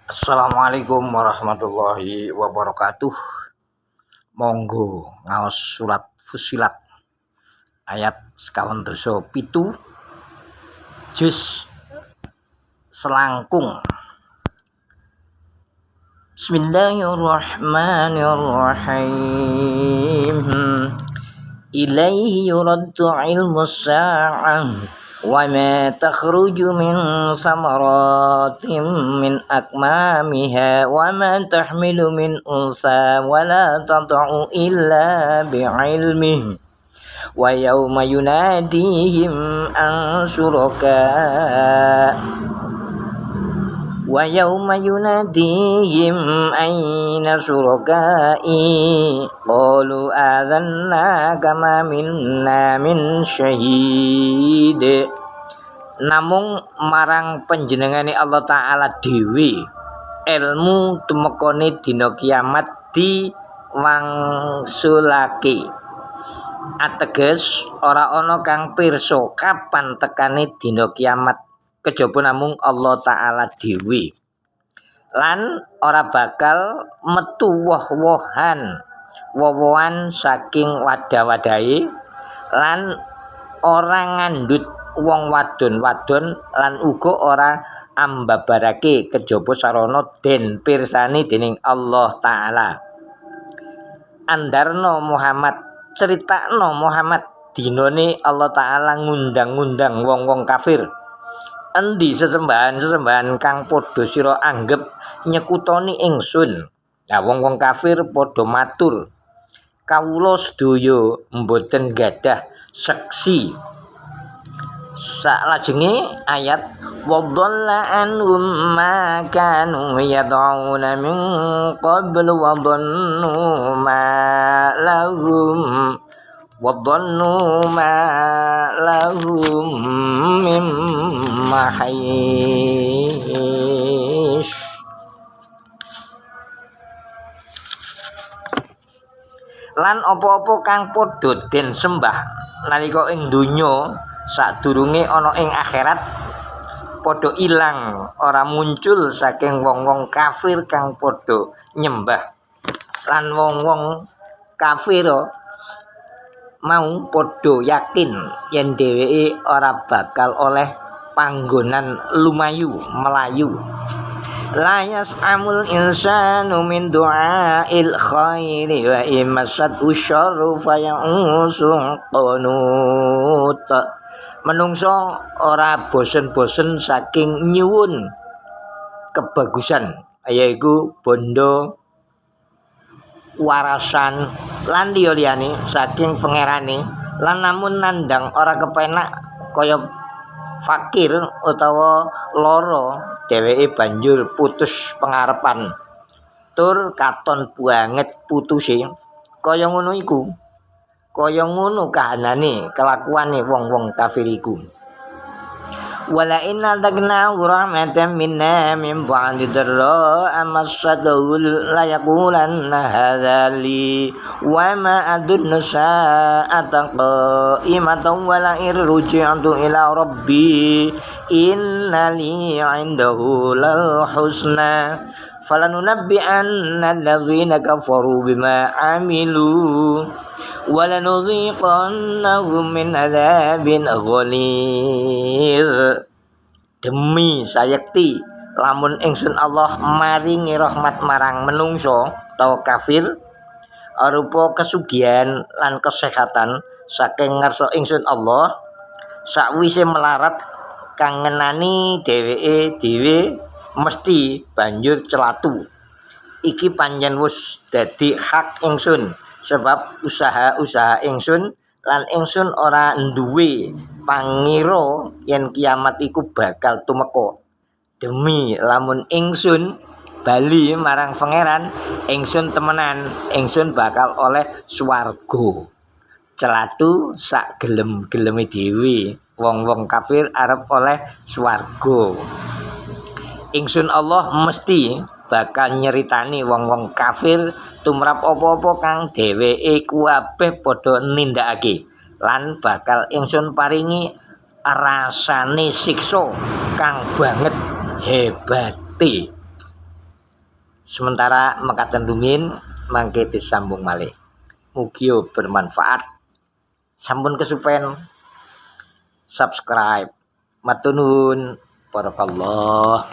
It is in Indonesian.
Assalamualaikum warahmatullahi wabarakatuh. Monggo ngaos surat Fussilat ayat 27 juz selangkung. Bismillahirrahmanirrahim. Ilaihi yuraddu ilmus sa'ah wa ma takhruju min samaratin min akmamiha wa ma tahmilu min unsa wa la tad'u illa bi'ilmihi wa yawma yunadihim an syuraka wa yawma yunadihim aina syurakai qalu adzanna kama minna min syahid. Namung marang panjenengane Allah Ta'ala dhewe ilmu tumekane dina kiamat diwangsulake. Ateges ora ana kang pirsa kapan tekane dina kiamat kejaba namung Allah Ta'ala dhewe. Lan ora bakal metu woh-wohan saking wadah-wadahe lan ora ngandhut wong wadon-wadon lan uga ora ambabarake kejaba sarana den pirsani dening Allah Ta'ala. Andarno Muhammad, critakno Muhammad dinane Allah Ta'ala ngundang-undang wong-wong kafir. Endi sesembahan-sesembahan kang padha sira anggep nyekutoni ingsun. Nah, wong-wong kafir padha matur, kawula sedaya mboten gadah seksi. Salajenge ayat wadalla anhum ma kanu yad'una min qablu wa dhannu ma lahum min mahis. Lan apa-apa kang padha den sembah nalika ing donya sadurunge ana ing akhirat padha ilang, ora muncul saking wong-wong kafir kang padha nyembah. Lan wong-wong kafir mau padha yakin yen dheweke ora bakal oleh panggonan lumayu melayu. La yas'amul insanu min du'ail khairi wa imasatu syarru faya'usun qanut. Menungso ora bosen-bosen saking nyuwun kebagusan, yaiku bondo warasan lan liya-liyane saking pangerane, lan namun nandang ora kepenak kaya fakir utawa lara, dheweke banjur putus pengarepan tur katon banget putuse. Kaya ngono iku, kaya ngono kahanane kelakuane wong-wong kafir iku. Wala inna tagna rahmatan minna min ba'di dharra amassadahu la yaqulanna hadza li wa ma adunnu sa'ata qa'imatan wa la irji'tu ila rabbi inna li 'indahu lal husna falanunabbi'anna alladhina kafaru bima 'amilu walanudhiqannahum min adzabin ghalidh. Demi sayekti lamun ingsun Allah maringi rahmat marang menungso utawa kafir arupa kesugihan lan kesehatan saking ngarsa ingsun Allah, sakwise melarat kang ngenani dheweke dhewe mesti banjur celatu. Iki pancen wis dadi hak ingsun sebab usaha-usaha ingsun lan ingsun ora nduwe pangira yen kiamat iku bakal tumeka. Demi lamun ingsun bali marang pangeran ingsun temenan, ingsun bakal oleh swarga. Celatu sak gelem-geleme dhewe, wong-wong kafir arep oleh swarga. Ingsun Allah mesti bakal nyeritani wong-wong kafir tumrap apa-apa kang dheweke kabeh padha nindakake, lan bakal ingsun paringi rasane siksa kang banget hebate. Sementara mekaten rumin mangke disambung malih. Mugi bermanfaat. Sampun kesupen subscribe. Matur nuwun. Barakallah.